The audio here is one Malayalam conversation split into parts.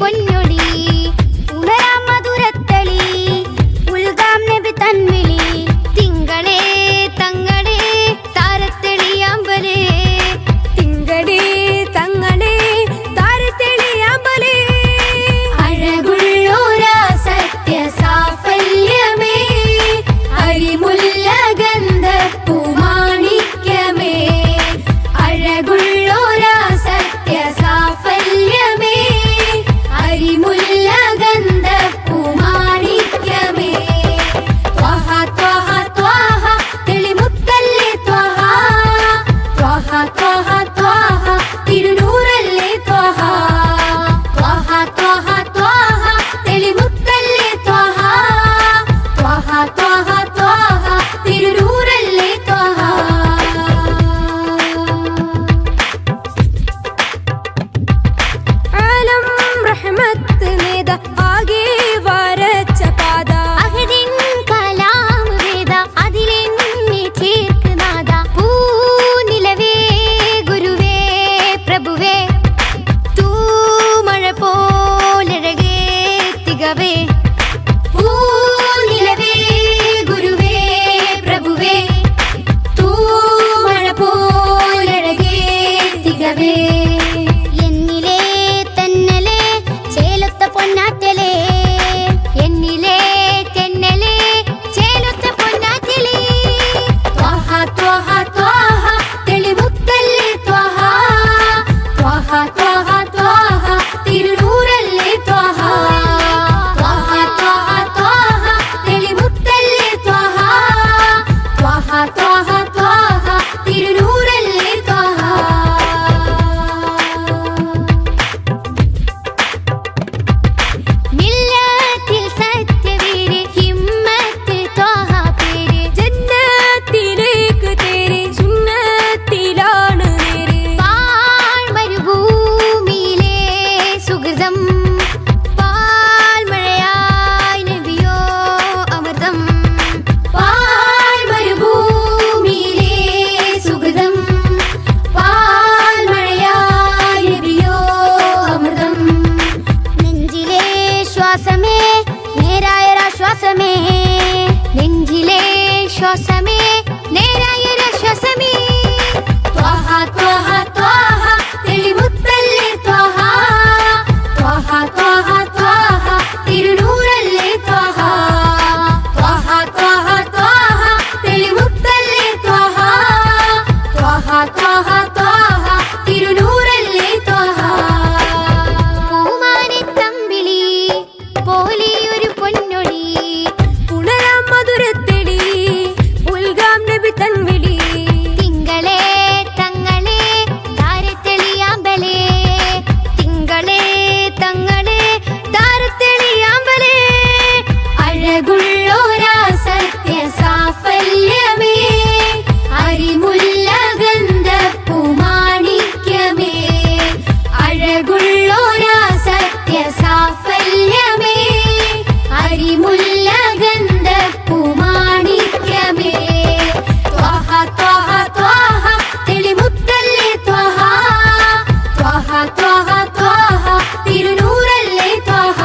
പൊന്നൊളി ഉണരാം മധുരത്തളി ഉൽഗാം നബി തൻവിളി തിങ്കളേ തങ്ങളെ താരത്തെളിയാമ്പലേ തിങ്കളേ തങ്ങളെ താരത്തെളിയാമ്പലേ അഴകുള്ളോരാ സത്യ സാഫല്യമേ അരിമുല്ല ഗന്ധപ്പൂ മാണിക്യമേ അഴകുള്ളോരാ സത്യ സാഫല്യമേ അരിമുല്ല ഗന്ധപ്പൂ മാണിക്യമേ ത്വഹ ത്വഹ ത്വഹ തെളിമുത്തല്ലേ ത്വഹ ത്വഹ ത്വഹ ത്വഹ തിരുനൂറല്ലേ ത്വഹ ത്വഹ ത്വഹ ത്വഹ തെളിമുത്തല്ലേ ത്വഹ ത്വഹ ത്വഹ ത്വഹ തിരുനൂറല്ലേ ത്വഹ ആലം റഹ്മത്ത് നേദ ആകെ വരച്ച പാദ അഹദിൻ കലാം വേദ അതിലെന്നെ ചേർക്കുനാദ പൂനിലവേ ഗുരുവേ പ്രഭുവേ തൂമഴ പോലഴകേ തികവേ പൂനിലവേ ഗുരുവേ പ്രഭുവേ തൂമഴ പോലഴകേ തികവേ എന്നിലേ തന്നലേ ചേലൊത്ത പൊന്നാറ്റലേ എന്നിലേ തെന്നലേ ചേലൊത്ത പൊന്നാറ്റലേ ത്വഹ ത്വഹ ത്വഹ തെളിമുത്തല്ലേ ത്വഹ ത്വഹ ത്വഹ ത്വഹ തിരുനൂറല്ലേ ത്വഹ ത്വഹ ത്വഹ ത്വഹ തെളിമുത്തല്ലേ ത്വഹ ത്വഹ ത്വഹ ത്വഹ തിരുനൂറല്ലേ ത്വഹ മില്ലത്തിൽ സത്യവീര് ഹിമ്മത്ത് ത്വഹ പേര് ജന്നത്തിലേക്ക് തേര് സുന്നത്തിലാണ് നേര് പാഴ്മരുഭൂമിയിലെ സുഹൃതം പാൽമഴയായി നബിയോ അമൃതം പാഴ്മരുഭൂമിയിലെ സുഹൃതം പാൽമഴയായി നബിയോ അമൃതം നെഞ്ചിലെ ശ്വാസമേ നേരായൊരാശ്വാസമേ നെഞ്ചിലെ ശ്വാസമേ നേരായൊരാശ്വാസമേ ത്വഹ ത്വഹ ത്വഹ തെളിമുത്തല്ലേ ത്വഹ ത്വഹ ത്വഹ ത്വഹ തിരുനൂറല്ലേ ത്വഹ ത്വഹ ത്വഹ ത്വഹ തെളിമുത്തല്ലേ ത്വഹ ത്വഹ ത്വഹ ത്വഹ തിരുനൂറല്ലേ ത്വഹ പൂമാനിത്തമ്പിളി പോലെയൊരു പൊന്നൊളി ഉണരാം മധുരത്തെളി ഉൽഗാം നബി തൻവിളി തിങ്കളേ തങ്ങളെ താരത്തെളിയാമ്പലേ തിങ്കളേ തങ്ങളെ താരത്തെളിയാമ്പലേ അഴകുള്ളോരാ സത്യ സാഫല്യമേ അരിമുല്ല ഗന്ധപ്പൂ മാണിക്യമേ അഴകുള്ളോരാ സത്യ സാഫല്യമേ അരിമുല്ല ഗന്ധപ്പൂ മാണിക്യമേ ത്വഹ ത്വഹ ത്വഹ തെളിമുത്തല്ലേ ത്വഹ ത്വഹ ത്വഹ ത്വഹ തിരുനൂറല്ലേ ത്വഹ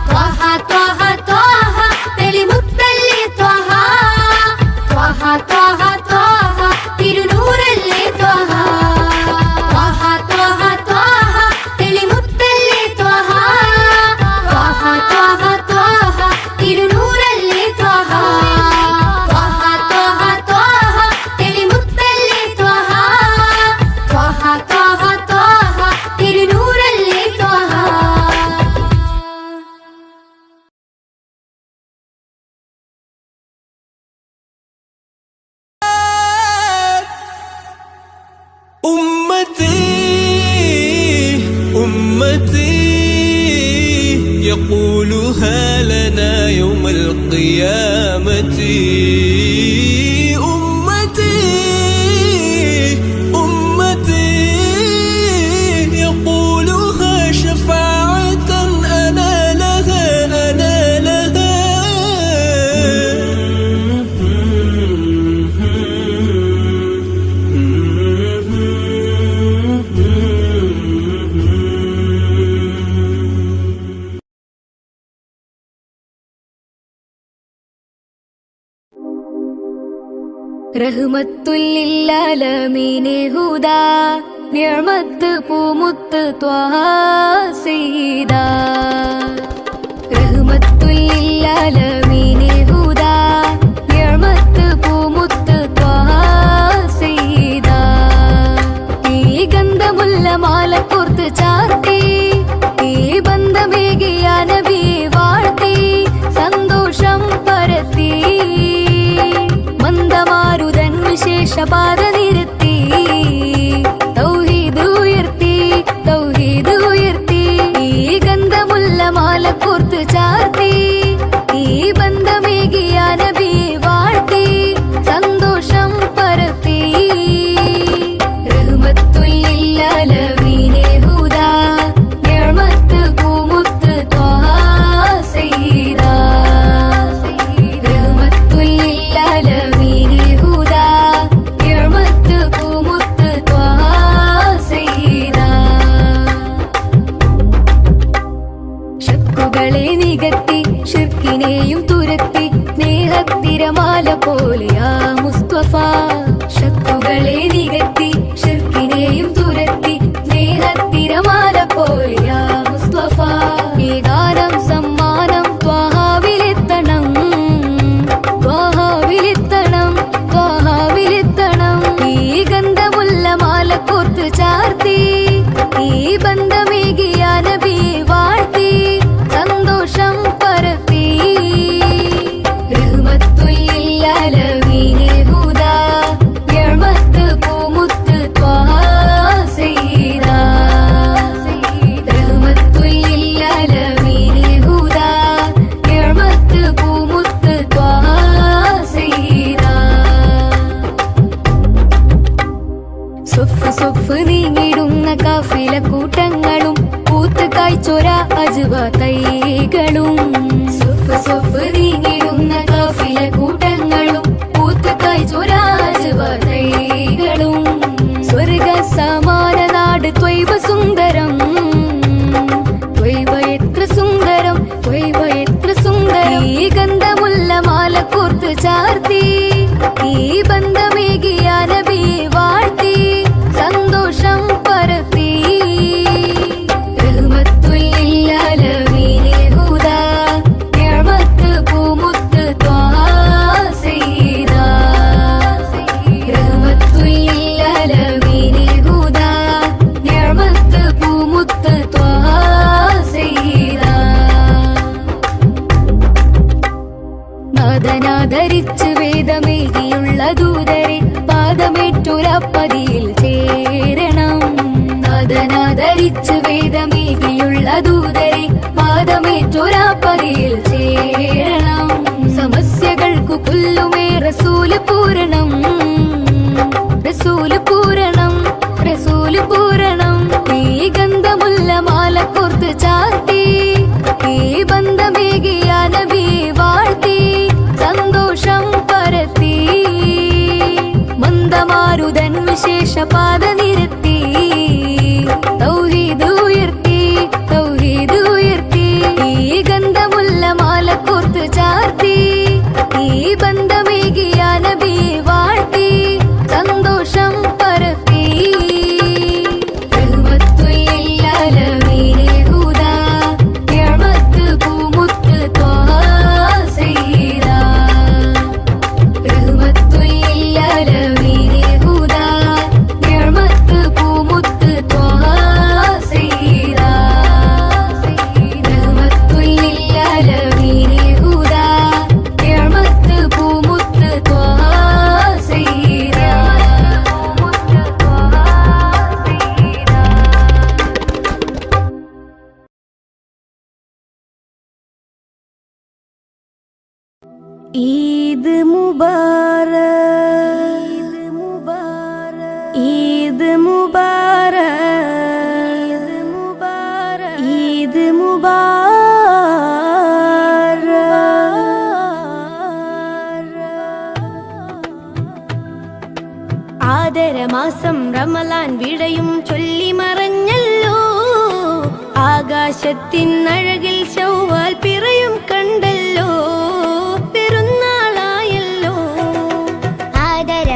ത്വഹ ത്വഹ ത്വഹ തെളിമുത്തല്ലേ ത്വഹ ത്വഹ ത്വഹ ത്വഹ തിരുനൂറല്ലേ ത്വഹ ത്വഹ ത്വഹ ത്വഹ തെളിമുത്തല്ലേ ത്വഹ ത്വഹ ത്വഹ ത്വഹ തിരുനൂറല്ലേ ത്വഹ ത്വഹ ത്വഹ ത്വഹ തെളിമുത്തല്ലേ ത്വഹ ത്വഹ ത്വഹ ത്വഹ തിരുനൂറല്ലേ ത്വഹ أمتي أمتي يقولها لنا يوم القيامة أمتي أمتي يقولها شفاعة أنا لها أنا لها റഹ്മത്തുല്ലില്ലാലമീനെ ഹുദാ നിഅമത്ത് പൂമുത്ത് ത്വാഹ സയ്യിദാ റഹ്മത്തുല്ലില്ലാലമീനെ ഹുദാ നിഅമത്ത് പൂമുത്ത് ത്വാഹ സയ്യിദാ ഈ ഗന്ധമുല്ല മാല കോർത്ത് ചാർത്തി ഈ ബന്ധമേകിയ നബി വാഴ്ത്തി സന്തോഷം പരത്തി മന്ദമാരുതൻ വിശേഷപാത നിരത്തി തൗഹീദ് ഉയർത്തി തൗഹീദ് ഉയർത്തി ഈ ഗന്ധമുല്ല മാല കോർത്ത് ചാർത്തി ഈ ബന്ധമേകിയ നബി വാഴ്ത്തി സന്തോഷം പരത്തി റഹ്മത്തുല്ലില്ലാലമീനെ ഹുദാ നിഅമത്ത് പൂമുത്ത് ത്വാഹ സയ്യിദാ റഹ്മത്തുല്ലില്ലാലമീനെ ഹുദാ നിഅമത്ത് പൂമുത്ത് ത്വാഹ സയ്യിദാ ശക്കുകളെ നികത്തി ശിർക്കിനെയും തുരത്തി സ്നേഹത്തിരമാല പോലെയാ മുസ്തഫ ശക്കുകളെ നികത്തി ശിർക്കിനെയും തുരത്തി സ്നേഹത്തിരമാല പോലെയാ മുസ്തഫ ഈ ഗാനം സമ്മാനം ത്വാഹാവിലെത്തണം ത്വാഹാവിലെത്തണം ത്വാഹാവിലെത്തണം ഈ ഗന്ധമുല്ല മാല കോർത്ത് ചാർത്തി ഈ ബന്ധമേകിയ നബി വാഴ്ത്തി സന്തോഷം പരത്തി റഹ്മത്തുല്ലില്ലാലമീനെ ഹുദാ നിഅമത്ത് പൂമുത്ത് ത്വാഹ സയ്യിദാ റഹ്മത്തുല്ലില്ലാലമീനെ ഹുദാ നിഅമത്ത് പൂമുത്ത് ത്വാഹ സയ്യിദാ സൊഫ് സൊഫ് നീങ്ങിടുന്ന കാഫില കൂട്ടങ്ങളും പൂത്ത് കായ്ച്ചൊര അജ്വ തൈകളും സൊഫ് സൊഫ് നീങ്ങിടുന്ന കാഫില കൂട്ടങ്ങളും പൂത്ത് കായ്ച്ചൊര അജ്വ തൈകളും സ്വർഗ സമാന നാട് ത്വയ്ബ സുന്ദരം ത്വയ്ബ എത്ര സുന്ദരം ത്വയ്ബ എത്ര സുന്ദരം ഈ ഗന്ധമുല്ല മാല കോർത്ത് ചാർത്തി ഈ ബന്ധമേകിയ നബി വാഴ്ത്തി സന്തോഷം പരത്തി റഹ്മത്തുല്ലില്ലാലമീനെ ഹുദാ നിഅമത്ത് പൂമുത്ത് ത്വാഹ സയ്യിദാ റഹ്മത്തുല്ലില്ലാലമീനെ ഹുദാ നിഅമത്ത് പൂമുത്ത് ത്വാഹ സയ്യിദാ നാദനാദരിച്ച് വേദമേകിയുള്ള ദൂതരെ പാദമേറ്റൊരപ്പതിയിൽ ചേരണം നാദനാദരിച്ച് വേദമേകിയുള്ള ദൂതരെ പാദമേറ്റൊരപ്പതിയിൽ ചേരണം സമസ്യകൾക്കു കൊല്ലുമേ റസൂല് പൂരണം റസൂല് പൂരണം റസൂല് പൂരണം ഈ ഗന്ധമുല്ല മാല കോർത്ത് ചാർത്തി ഈ ബന്ധമേകിയ നബി വാഴ്ത്തി സന്തോഷം പരത്തി മന്ദമാരുതൻ വിശേഷപാത നിരത്തി തൗഹീദ് ഉയർത്തി തൗഹീദ് ഉയർത്തി ഈ ഗന്ധമുല്ല മാല കോർത്ത് ചാർത്തി ഈ ബന്ധമേകിയ നബി വാഴ്ത്തി സന്തോഷം പരത്തി റഹ്മത്തുല്ലില്ലാലമീനെ ഹുദാ നിഅമത്ത് പൂമുത്ത് ത്വാഹ സയ്യിദാ റഹ്മത്തുല്ലില്ലാലമീനെ ഹുദാ നിഅമത്ത് പൂമുത്ത് ത്വാഹ സയ്യിദാ റഹ്മത്തുല്ലില്ലാലമീനെ ഹുദാ നിഅമത്ത് പൂമുത്ത് ത്വാഹ സയ്യിദാ ഈദ് മുബാരക് ഈദ് മുബാരക് ഈദ് മുബാരക് ആദരമാസം റമളാൻ വിടയും ചൊല്ലി മറഞ്ഞല്ലോ ആകാശത്തിനഴകിൽ ശൗവാൽ പിറയും കണ്ടല്ലോ പെരുന്നാളായല്ലോ ആദര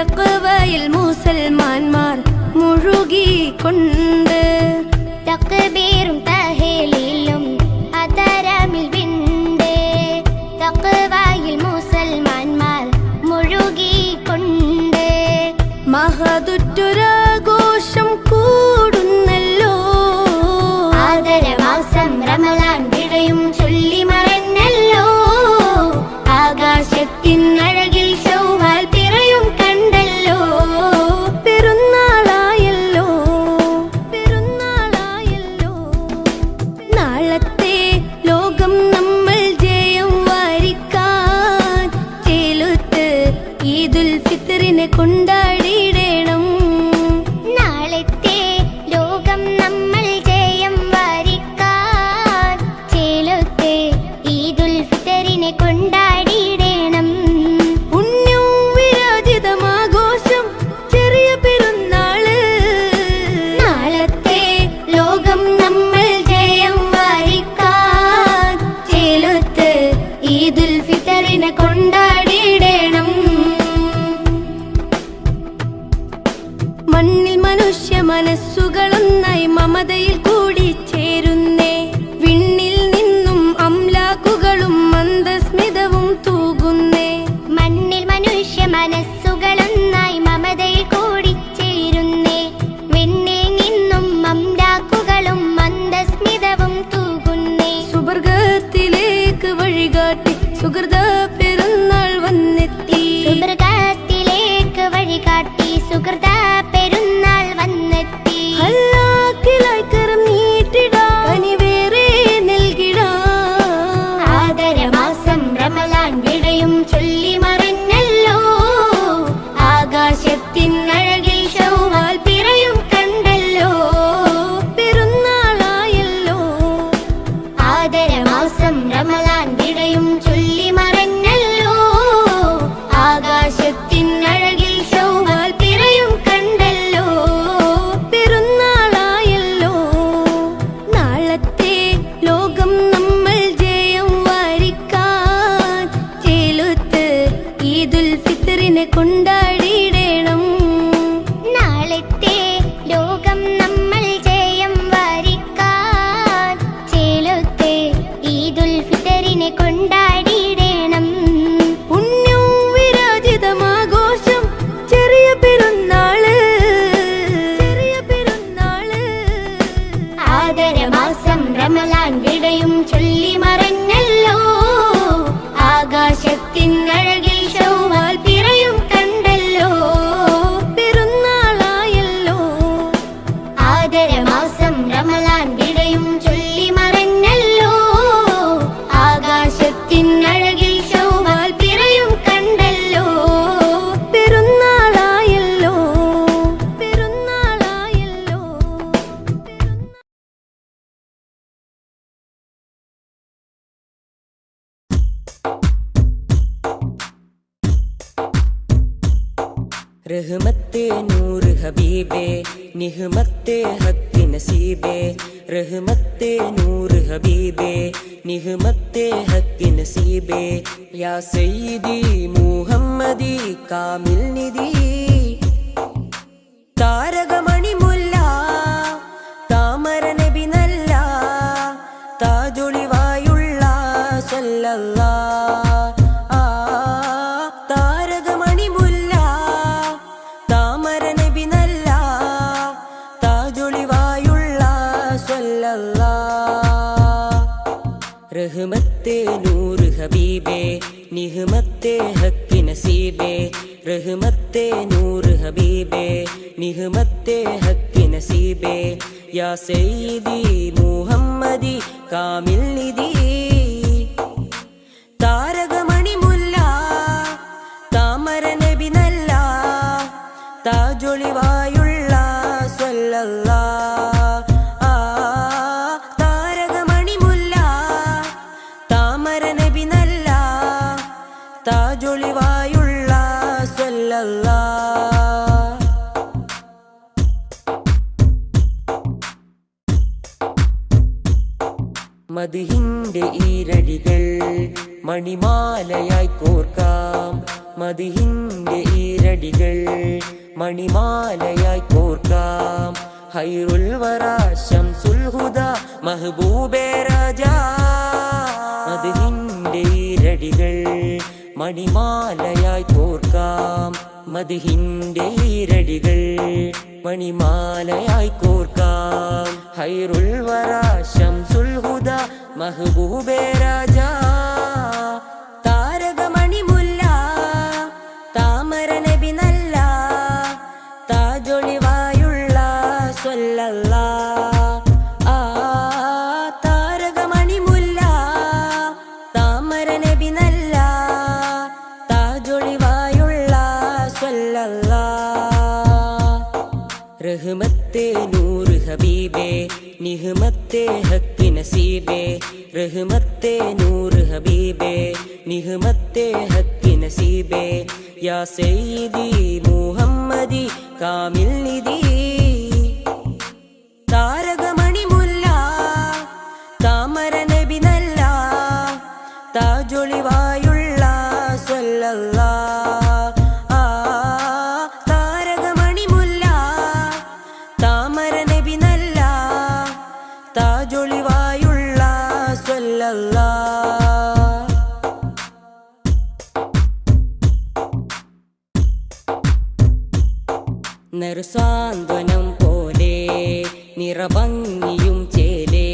തഖ്വയിൽ മുസൽമാന്മാർ മുഴുകിക്കൊണ്ട് തക്ബീറും തഹ്ലീലും അതരമിൽ വിണ്ട് തഖ്വയിൽ മുസൽമാന്മാർ മുഴുകിക്കൊണ്ട് മഹദുറ്റൊരാഘോഷം കൂടുന്നല്ലോ. ആദരമാസം റമളാൻ വിടയും ചൊല്ലി മറഞ്ഞല്ലോ. ആകാശത്തിൻ അഴകിൽ ശൗവാൽ പിറയും കണ്ടല്ലോ. പെരുന്നാളായല്ലോ, പെരുന്നാളായല്ലോ. നാളത്തെ ലോകം നമ്മൾ ജയം വാരിക്കാൻ ചേലുത്ത് ഈദുൽ ഫിത്റിനെ കൊണ്ടാടിയിടണം. നാളത്തെ ലോകം നമ്മൾ ജയം വാരിക്കാൻ ചേലുത്ത് ഈദുൽ ഫിത്റിനെ കൊണ്ടാടിയിടണം. പുണ്യവും വിരാജിതമാഘോഷം ചെറിയ പെരുന്നാള്. നാളത്തെ ലോകം നമ്മൾ ജയം വാരിക്കാൻ ചേലുത്ത് ഈദുൽ ഫിത്റിനെ കൊണ്ടാടിയിടണം. മണ്ണിൽ മനുഷ്യ മനസ്സുകളൊന്നായി മമതയിൽ കൂടി ചേരുന്നേ. വിണ്ണിൽ നിന്നും അംലാക്കുകളും മന്ദസ്മിതവും തൂകുന്നേ. മണ്ണിൽ മനുഷ്യ മനസ്സുകളൊന്നായി മമതയിൽ കൂടി ചേരുന്നേ. വിണ്ണിൽ നിന്നും അംലാക്കുകളും മന്ദസ്മിതവും തൂകുന്നേ. സുവർഗത്തിലേക്ക് വഴികാട്ടി സുഹൃത പെരുന്നാൾ വന്നെത്തി. സുവർഗത്തിലേക്ക് വഴികാട്ടി സുഹൃത പെരുന്നാൾ വന്നെത്തി. ഹല്ലാക്കിലായി കരം നീട്ടിടാം, കനിവേറെ നൽകിടാം. ആദരമാസം റമളാൻ വിടയും ചൊല്ലി മറഞ്ഞല്ലോ. ആകാശത്തിൻ അഴകിൽ ശൗവാൽ പിറയും കണ്ടല്ലോ. പെരുന്നാളായല്ലോ. ആദരമാസം റമളാൻ വിടയും ചൊല്ലി മറഞ്ഞല്ലോ. ആകാശത്തിൻ അഴകിൽ ശൗവാൽ പിറയും കണ്ടല്ലോ. പെരുന്നാളായല്ലോ. നാളത്തെ ലോകം നമ്മൾ ജയം വാരിക്കാൻ ചേലുത്ത് ഈദുൽ ഫിത്റിനെ കൊണ്ടാടിയിടണം. നാളത്തെ ലോകം നമ്മൾ ജയം വാരിക്കാൻ ചേലുത്ത് ഈദുൽ ഫിത്റിനെ കൊണ്ടാടിയിടണം. പുണ്യവും വിരാജിതമാഘോഷം ചെറിയ പെരുന്നാള്, ചെറിയ പെരുന്നാള്. ആദരമാസം റമളാൻ വിടയും ചൊല്ലി മറഞ്ഞല്ലോ. ആകാശത്തിൻ അഴകിൽ ശൗവാൽ പിറയും കണ്ടല്ലോ. പെരുന്നാളായല്ലോ. ആദരമാസം റമളാൻ വിടയും ചൊല്ലി മറഞ്ഞല്ലോ. ആകാശത്തിൻ അഴകിൽ ശൗവാൽ പിറയും കണ്ടല്ലോ. പെരുന്നാളായല്ലോ, പെരുന്നാളായല്ലോ. रहमते नूर हबीबे निहमते हक नसीबे. रहमते नूर हबीबे निहमते हक नसीबे. या सय्यदी मुहम्मदी कामिल निधि താരകമണി മുല്ല താമര നബി നല്ല താജൊളിവായുള്ള സല്ലല്ലാ. താരകമണി മുല്ല താമര നബി നല്ല താജൊളിവായുള്ള സല്ലല്ലാ. റഹ്മത്തെ നൂർ ഹബീബേ നിഹ്മത്തെ ഹക്ക് നസീബേ. रहमते नूर हबीबे निहमते हक नसीबे. या सय्यदी मुहम्मदी कामिल निधि താരകമണി മുല്ല താമര നബി നല്ല താജൊളിവായുള്ള സല്ലല്ലാ. താരകമണി മുല്ല താമര നബി നല്ല താജൊളിവായുള്ള സല്ലല്ലാ. മദ്ഹിന്റെ ഈരടികൾ മണിമാലയായി കോർക്കാം. മദിഹിന്റെ ഈരടികൾ മണിമാലയായി കോർക്കാം ഹൈറുൽ വറ ശംസുൽ ഹുദ മഹബൂബേ രാജാ മദിഹിന്റെ ഈരടികൾ മണിമാലയായി കോർക്കാം മദിഹിന്റെ ഈരടികൾ മണിമാലയായി കോർക്കാം ഹൈറുൽ വറ ശംസുൽ ഹുദ മഹബൂബേ രാജാ താരകമണി മുല്ല താമര നബി നല്ല താജൊളിവായുള്ള സ്വല്ലല്ലാഹ് താരകമണി മുല്ല താമര നബി നല്ല താജൊളിവായുള്ള സ്വല്ലല്ലാഹ് റഹ്മത്തെ നൂറ് ഹബീബേ നിഹ്മത്തെ ഹക്ക് നസീബേ റഹ്മത്തെ നൂറ് ഹബീബേ നിഹ്മത്തെ ഹക്ക് നസീബേ യാ സയ്യിദി മുഹമ്മദി കാമിൽ നിധി താരകമണി മുല്ല താമര നബി നല്ല താജൊളിവായുള്ള സ്വല്ലല്ലാഹ് താരകമണി മുല്ല താമര നബി നല്ല താജൊളിവായുള്ള സ്വല്ലല്ലാഹ് നറുസാന്ത്വനം പോലെ നിറഭംഗിയും ചേലേ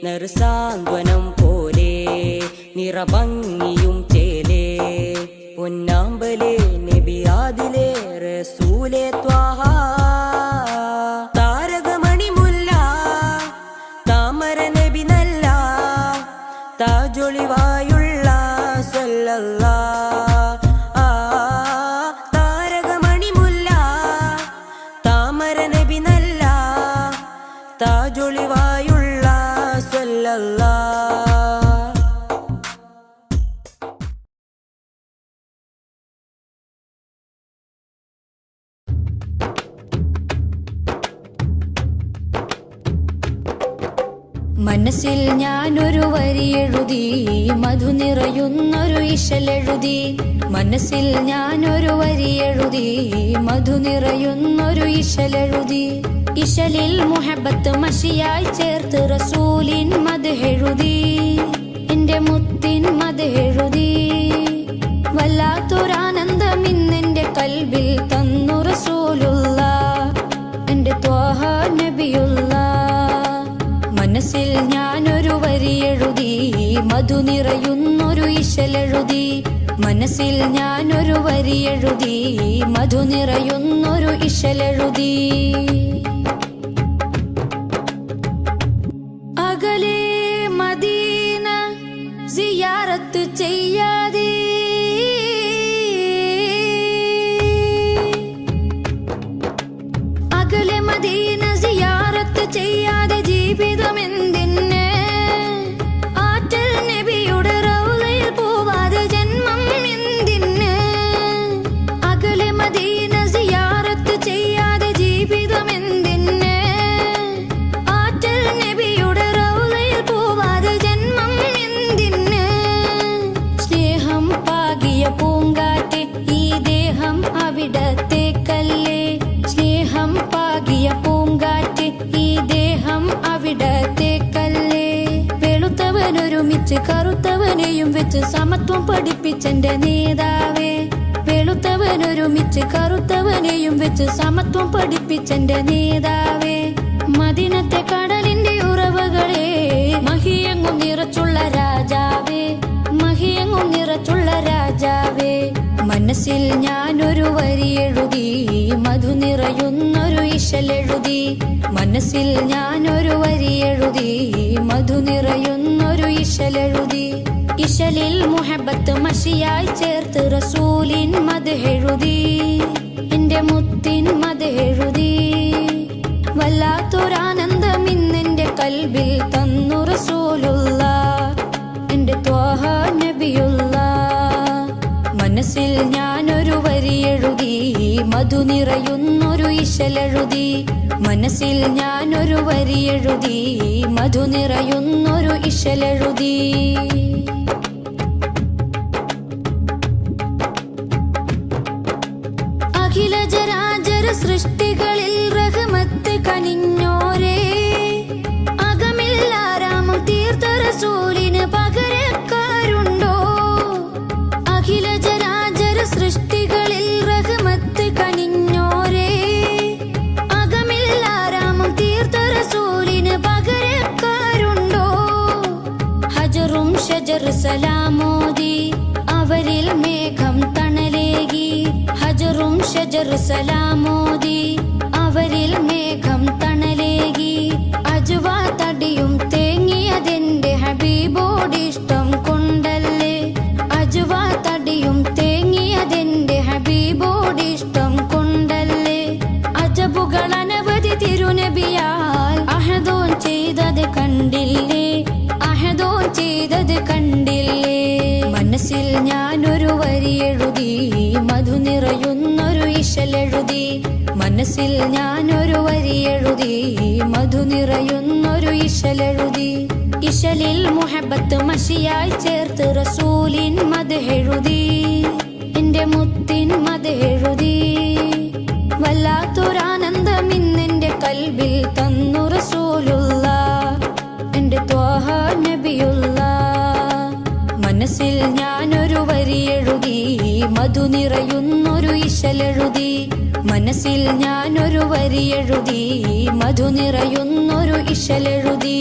നറുസാന്ത്വനം പോലെ നിറഭംഗിയും ചേലേ പൊന്നാമ്പലേ നബിയാദിലേ റസൂലേ ത്വാഹ താരകമണി മുല്ല താമര നബി നല്ല താജൊളിവായുള്ള സ്വല്ലല്ലാഹ് താരകമണി മുല്ല താമര നബി നല്ല താജൊളിവായുള്ള സ്വല്ലല്ലാഹ് മനസ്സിൽ ഞാനൊരു വരി എഴുതി മധു നിറയുന്നൊരു ഇശലെഴുതി മനസ്സിൽ ഞാനൊരു വരി എഴുതി മധു നിറയുന്നൊരു ഇശലെഴുതി ഇശലിൽ മുഹബത്ത് മഷിയായി ചേർത്ത് റസൂലിൻ മദ്ഹെഴുതി എന്റെ മുത്തിൻ മദ്ഹെഴുതി വല്ലാത്തൊരാനന്ദം ഇന്നെന്റെ കൽബിൽ തന്നു റസൂലുള്ളാഹ് എന്റെ ത്വാഹ നബിയുള്ളാഹ് മനസ്സിൽ ഞാനൊരു വരി എഴുതി മധു നിറയുന്നൊരു ഇശലെഴുതി മനസ്സിൽ ഞാനൊരു വരി എഴുതി മധു നിറയുന്നൊരു ഇശലെഴുതി അകലെ മദീന സിയാറത്ത് ചെയ്യാതെ അകലെ മദീന സിയാറത്ത് ചെയ്യാതെ ജീവിതമെന്തിന് ആറ്റൽ നബിയുടെ റൗളയിൽ പോവാതെ ജന്മം എന്തിന് അകലെ മദീന സിയാറത്ത് ചെയ്യാതെ ജീവിതമെന്തിന് ആറ്റൽ നബിയുടെ റൗളയിൽ പോവാതെ ജന്മം എന്തിന് സ്നേഹം പാകിയ പൂങ്കാറ്റ് ഈ ദേഹം അവിടത്തേക്കല്ലേ സ്നേഹം പാകിയ പൂങ്കാറ്റ് ഈ ദേഹം അവിടത്തേക്കല്ലേ വെളുത്തവനൊരുമിച്ച് കറുത്തവനെയും വെച്ച് സമത്വം പഠിപ്പിച്ചെന്റെ നേതാവേ വെളുത്തവനൊരുമിച്ച് കറുത്തവനെയും വെച്ച് സമത്വം പഠിപ്പിച്ചെന്റെ നേതാവേ മദീനത്തെ കടലിന്റെ ഉറവകളെ മഹിയങ്ങും നിറച്ചുള്ള രാജാവേ മഹിയങ്ങും നിറച്ചുള്ള രാജാവേ മനസ്സിൽ ഞാനൊരു വരി എഴുതി മധു നിറയുന്നൊരു ഇശലെഴുതി മനസ്സിൽ ഞാനൊരു വരി എഴുതി മധു നിറയുന്നൊരു ഇശലെഴുതി ഇശലിൽ മുഹബത്ത് മഷിയായി ചേർത്ത് റസൂലിൻ മദ്ഹെഴുതി എന്റെ മുത്തിൻ മദ്ഹെഴുതി വല്ലാത്തൊരാനന്ദം ഇന്നെന്റെ കൽബിൽ തന്നു റസൂലുള്ളാഹ് എന്റെ ത്വാഹ നബിയുള്ളാഹ് മനസ്സിൽ ഞാനൊരു വരി എഴുതി മധു നിറയുന്നൊരു ഇശലെഴുതി മനസ്സിൽ ഞാനൊരു വരി എഴുതി മധു നിറയുന്നൊരു ഇശലെഴുതി അഖില ജരാചര സൃഷ്ടികളിൽ റഹ്മത്ത് കനിഞ്ഞോരേ, അകമില്ലാരാമം തീർത്ത റസൂലിന് പകരക്കാരുണ്ടോ? അഖില ജരാചര സൃഷ്ടികളിൽ റഹ്മത്ത് കനിഞ്ഞോരേ, അകമില്ലാരാമം തീർത്ത റസൂലിന് പകരക്കാരുണ്ടോ? ഹജറും ഷജർ സലാമോദി അവരിൽ മേഘം തണലേകി, ഹജറും ഷജർ സലാമോദി അവരിൽ മേഘം തണലേകി. അജുവാ തടിയും തേങ്ങിയതെന്റെ ഹബീബോടിഷ്ടം കൊണ്ടല്ലേ, അജുവാ തടിയും തേങ്ങിയതെന്റെ ഹബീബോടിഷ്ടം കൊണ്ടല്ലേ. അജബുകൾ അനവധി തിരുനബിയാൽ അഹദോൻ ചെയ്തത് കണ്ടില്ലേ, അഹദോൻ ചെയ്തത് കണ്ടില്ലേ. മനസ്സിൽ ഞാനൊരു വരി എഴുതി, മധു നിറയുന്നൊരു ഇശലെഴുതി. മനസ്സിൽ ഞാനൊരു വരി എഴുതി, മധു നിറയുന്നൊരു ഇശലെഴുതി. ഇശലിൽ മുഹബത്ത് മഷിയായി ചേർത്ത് റസൂലിൻ മദ്ഹെഴുതി, എന്റെ മുത്തിൻ മദ്ഹെഴുതി. വല്ലാത്തൊരാനന്ദം ഇന്നെന്റെ കൽബിൽ തന്നു റസൂലുള്ള, എന്റെ ത്വാഹ നബിയുള്ള. മനസ്സിൽ ഞാനൊരു വരി എഴുതി, മധു നിറയുന്നൊരു ഇശലെഴുതി. മനസ്സിൽ ഞാനൊരു വരി എഴുതി, മധു നിറയുന്നൊരു ഇശലെഴുതി.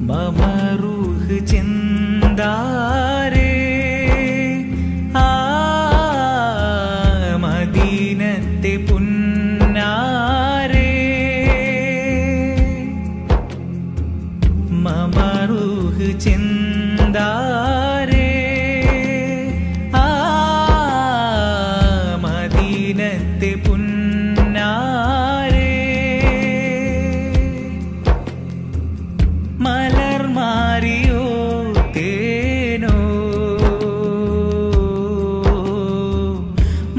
മമറൂഹ് ചെന്താരേ മദീനത്തെ പുന്നാരേ, മമറൂഹ് ചെന്താരേ മദീനത്തെ പുന്നാരേ. മലർ മാറിയോ തേനോ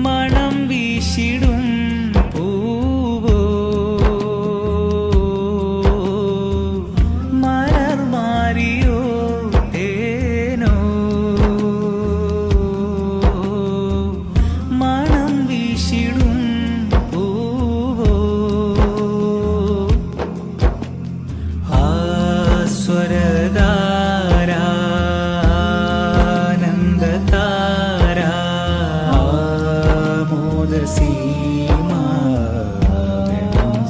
മണം വീശിടും പൂവോ, മലർ മാറിയോ തേനോ മണം വീശിടും പൂവോ. സ്വരധാരാനന്ദതാരാ മോദസീമാ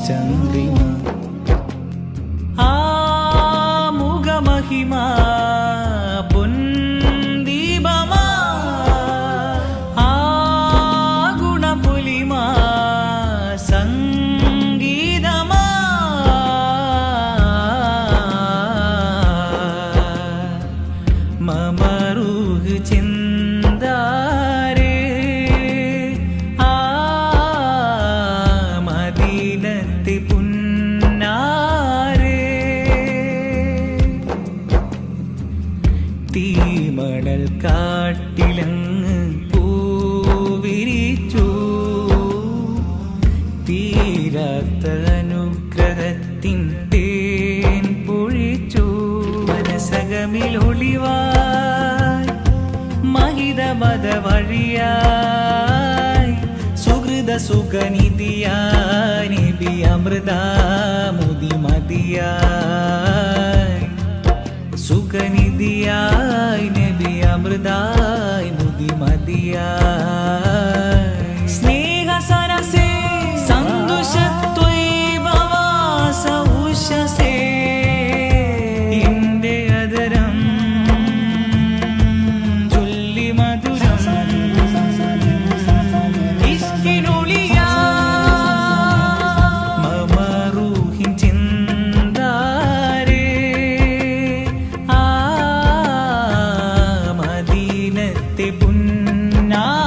ചന്ദ്രിമ മുഖമഹിമാ പൊൻദീപമാ ഗുണപുലിമാ സംഗീതമാ. മമറൂഹ് ചെന്താരേ മദീനത്തെ പുന്നാരേ. തീമണൽ കാട്ടിലങ്ങ് പൂവിരിച്ചു, തീരാത്ത അനുഗ്രഹത്തിൻ തേൻ പൊഴിച്ചു. മനസകമിൽ ഒളിവായി മഹിതമത വഴിയായി സുഹൃത സുഖനിധിയായി നബി അമൃതാമുദി മതിയായി. സുഖനിധിയായി നബി അമൃതായി മുതി മതിയായി. സ്നേഹ സരസേ സന്തുഷത്വൈഭവാസ ഉഷസേ എന്റെ അതരം ചൊല്ലി മധുരം ഇഷ്കിനുളിയാ. മമറൂഹിൻ ചിന്താരേ മദീനത്തെ പുന്നാരേ.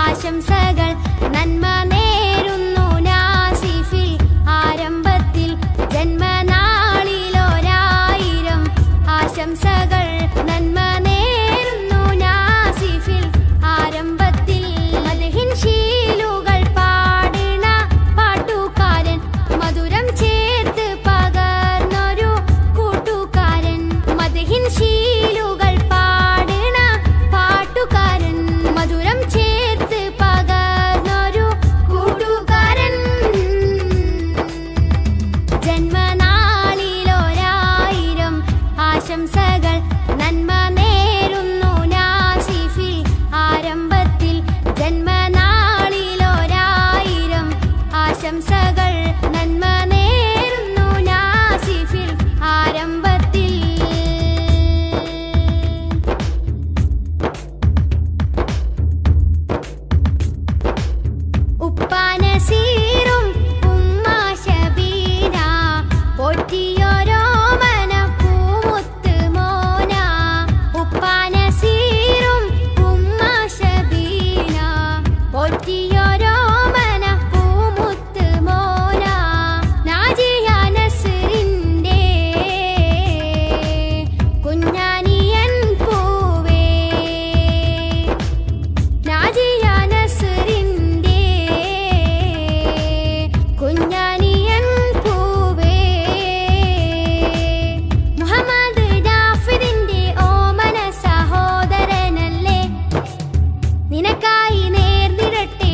ആശംസകൾ നന്മ നേരുന്നു നാസിഫിൽ ആരംഭത്തിൽ ജന്മനാളിലൊരായിരം ആശംസകൾ നന്മ നേരുന്നു നാസിഫിൽ ആരംഭത്തിൽ മദ്ഹിൻ ശീലുകൾ പാടിണ പാട്ടുകാരൻ മധുരം ചേർത്ത് പകർന്നൊരു കൂട്ടുകാരൻ മദ്ഹിൻ ശീലുകൾ പാടിണ പാട്ടുകാരൻ മധുരം ചേർത്ത് പകർന്നൊരു കൂട്ടുകാരൻ ജന്മനാളിലൊരായിരം ആശംസകൾ നന്മ നേരുന്നു നാസിഫിൽ ആരംഭത്തിൽ ജന്മനാളിലൊരായിരം ആശംസകൾ നന്മ നേരുന്നു നാസിഫിൽ ആരംഭത്തിൽ ഉപ്പാനസീറും ഉമ്മ ശബീന പോറ്റിയോരോമന പൂമുത്ത് മോന ഉപ്പാനസീറും ഉമ്മ ശബീന പോറ്റിയോരോമന പൂമുത്ത് മോന നാജിയ നസ്റിന്റെ കുഞ്ഞാനിയൻ പൂവേ നാജിയ നസ്റിന്റെ കുഞ്ഞാനിയൻ പൂവേ മുഹമ്മദ് ജാഫിറിന്റെ ഓമന സഹോദരനല്ലേ നിനക്കായി നേർന്നിടട്ടെ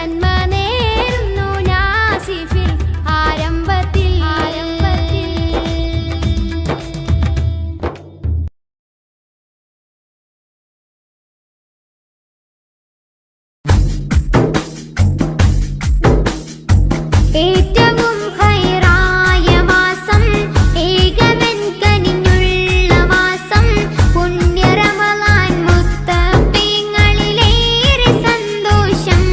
നന്മ നേരുന്നു നാസിഫിൽ ആരംഭത്തിൽ ഏറ്റവും ഖൈറായ മാസം ഏകവൻ കനിഞ്ഞുള്ള മാസം പുണ്യ റമളാൻ മുത്തഖീങ്ങളിലേറെ സന്തോഷം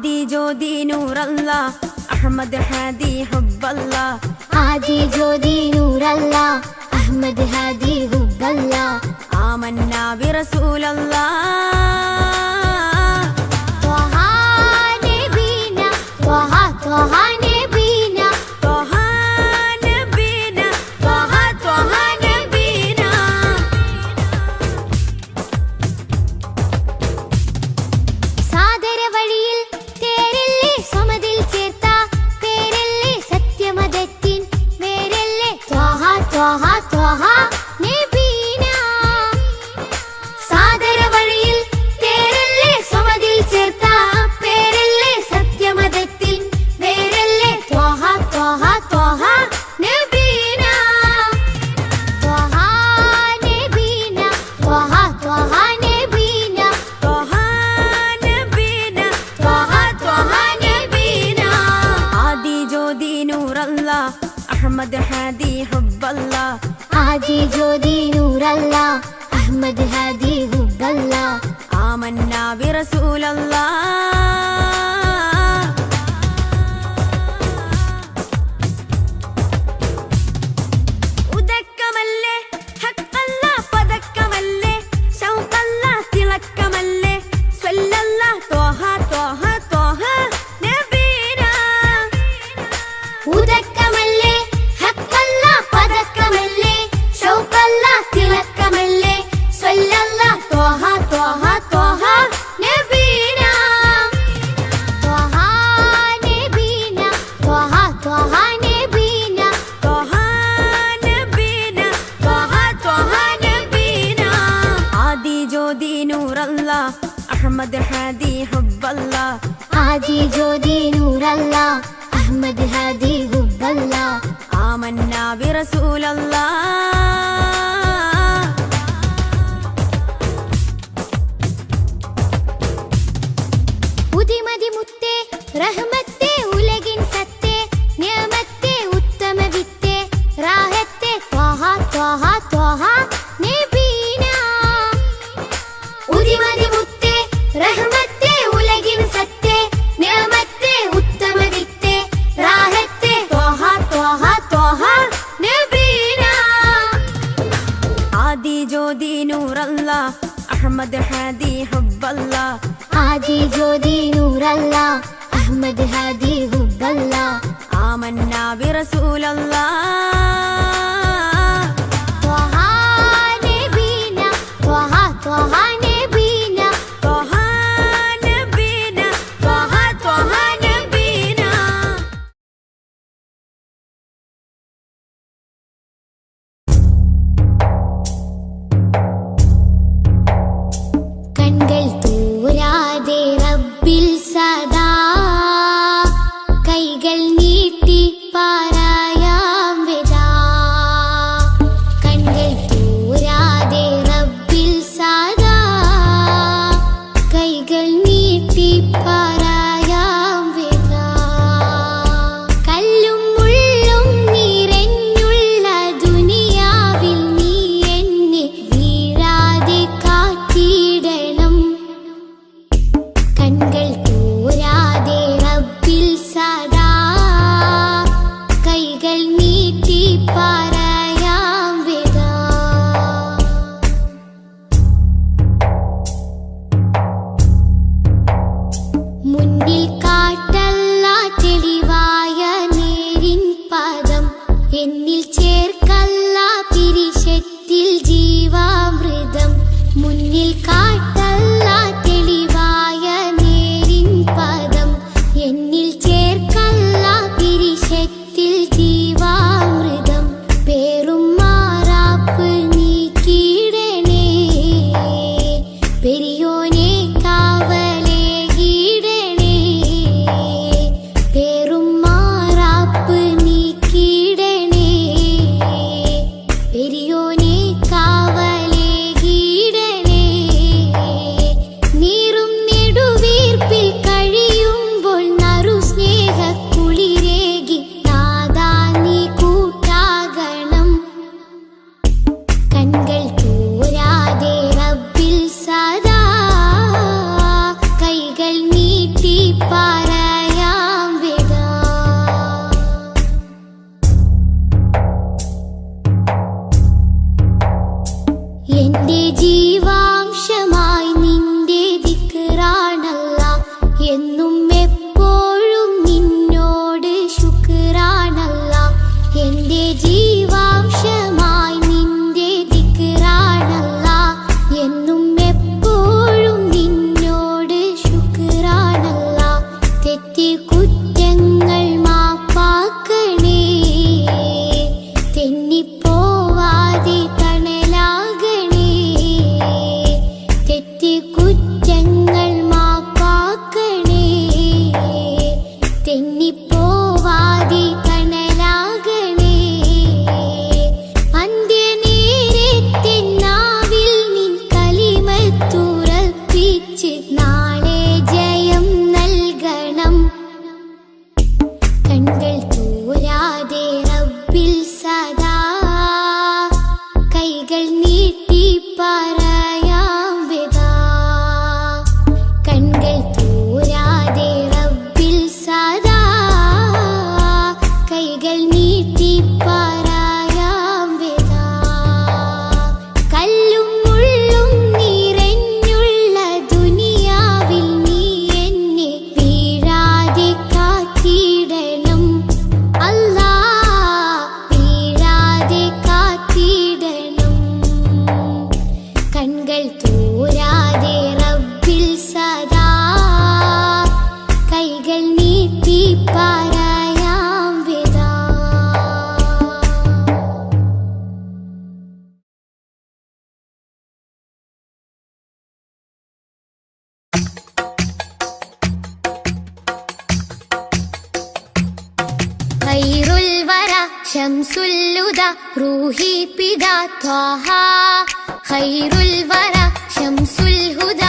ആദി ജ്യോതി നൂറല്ലാ അഹ്മദ് ഹാദി ഹുബ്ബല്ലാ ആദി ജ്യോതി നൂറല്ലാ അഹ്മദ് ഹാദി ഹുബ്ബല്ലാ ആമന്നാ ബിറസൂലല്ലാ ത്വഹ നബീന ത്വഹ ത്വഹ നബീന ത്വഹ നബീന ത്വഹ ത്വഹ നബീന സാദര വഴിയിൽ തേരല്ലേ സമതിൽ ചേർത്ത പേരല്ലേ സത്യമതത്തിൻ വേരല്ലേ ത്വഹ ത്വഹ ത്വഹ നബീന സാദര വഴിയിൽ തേരല്ലേ സമതിൽ ചേർത്ത പേരല്ലേ സത്യമതത്തിൻ വേരല്ലേ ത്വഹ ത്വഹ ത്വഹ നബീന ത്വഹ നബീന ത്വഹ ത്വഹ നബീന ത്വഹ നബീന ത്വഹ ത്വഹ നബീന ആദി ജ്യോതി നൂറല്ലാ അഹ്മദ് ഹാദി ഹുബ്ബല്ലാ ആദി ജ്യോതി നൂറല്ലാ അഹ്മദ് ഹാദി ഹുബ്ബല്ലാ ആമന്നാ ബിറസൂലല്ലാ ഉദക്കമല്ലേ ഹഖല്ലാ പദക്കമല്ലേ ശൗഖല്ലാ തിളക്കമല്ലേ സ്വല്ലല്ലാ ത്വഹ ത്വഹ ത്വഹ നബീന ഉദക്കമല്ലേ ഹഖല്ല പദക്കമല്ലേ ശൗഖല്ല തിളക്കമല്ലേ സ്വല്ലല്ലാ ത്വഹ ത്വഹ ത്വഹ നബീന ത്വഹ നബീന ത്വഹ ത്വഹ നബീന ത്വഹ നബീന ത്വഹ ത്വഹ നബീന ആദി ജ്യോതി നൂറല്ലാ അഹ്മദ് ഹാദി ഹുബ്ബല്ലാ ആദി ജ്യോതി നൂറല്ലാ അഹ്മദ് ഹാദി ഹുബ്ബല്ലാ ആമന്നാ ബിറസൂലല്ലാ ഉദിമതി മുത്തേ റഹ്മത്തേ ഉലകിൻ സത്തേ നിയമത്തേ ഉത്തമ വിത്തേ റാഹത്തേ ത്വഹ ത്വഹ ത്വഹ നബീന ഉദിമതി മുത്തേ റഹ്മത്തേ ഉലകിൻ സത്തേ നിയമത്തേ ഉത്തമ വിത്തേ റാഹത്തേ ത്വഹ ത്വഹ ത്വഹ നബീന ആദി ജ്യോതി നൂറല്ലാ അഹ്മദ് ഹാദി ഹുബ്ബല്ലാ ആദി ജ്യോതി നൂറല്ലാ അഹ്മദ് ഹാദി ഹുബ്ബല്ലാ ആമന്നാ ബിറസൂലല്ലാ ത്വഹ നബീന ത്വഹ ത്വഹ നബീന ത്വഹ നബീന ത്വഹ ത്വഹ നബീന കൺകൾ തോരാതെ റബ്ബിൽ സദാ കൈകൾ നീട്ടി പാരായാം വിദാ കൺകൾ തോരാതെ റബ്ബിൽ സദാ കൈകൾ നീട്ടി പാരായാം വിദാ കല്ലും മുള്ളും നിറഞ്ഞുള്ള ദുനിയാവിൽ നീ എന്നെ വീഴാതെ കാത്തിടണം കൺകൾ തോരാതെ റബ്ബിൽ സദാ കൈകൾ നീട്ടി പറയാം വിദാ മുന്നിൽ കാട്ടല്ല തെളിവായ നേരിൻ പദം എന്നിൽ ചേർക്കല്ല പിരിശത്തിൽ ജീവാമൃതം മുന്നിൽ കാട്ടല്ല തെളിവായ നേരിൻ പദം എന്നിൽ ചേർക്കല്ല പിരിശത്തിൽ ജീവാമൃതം പേറും മാറാപ്പ് നീക്കിയിടണേ പെരിയോനെ കാവലേ കീടണേ പേറും മാറാപ്പ് നീക്കിയിടണേ പെരിയോനെ കാവലേ കീടണേ എന്റെ ജീവാംശമായി നിന്റെ ദിക്റാണല്ല എന്നും എപ്പോഴും നിന്നോട് ശുക്റാണല്ല എന്റെ ജീവാംശമായി നിന്റെ ദിക്റാണല്ല എന്നും എപ്പോഴും നിന്നോട് ശുക്റാണല്ല തെറ്റി കുറ്റങ്ങൾ മാപ്പാക്കണേ തെന്നിപ്പോവാതെ തണലാകണേ തെറ്റി കുറ്റങ്ങൾ മാപ്പാക്കണേ തെന്നിപ്പോവാതെ തണലാകണേ അന്ത്യനേരത്തെ നാവിൽ നിൻ കലിമത്തുറപ്പിച്ച് നാളെ ജയം നൽകണം കൺകൾ തോരാതെ റബ്ബിൽ സദാ കൈകൾ നീട്ടി പറയാം വിദാ കൺകൾ തോരാതെ റബ്ബിൽ സദാ കൈകൾ നീട്ടി പറയാം വിദാ കല്ലും മുള്ളും നിറഞ്ഞുള്ള ദുനിയാവിൽ നീ എന്നെ വീഴാതെ കാത്തിടണം അല്ലാ വീഴാതെ കാത്തിടണം കൺകൾ തോരാതെ റബ്ബിൽ സദാ കൈകൾ നീട്ടി പറയാം വിദാ ഖൈറുൽ വറ ശംസുൽ ഹുദ റൂഹി പിദാ ത്വാഹ ഖൈറുൽ വറ ശംസുൽ ഹുദ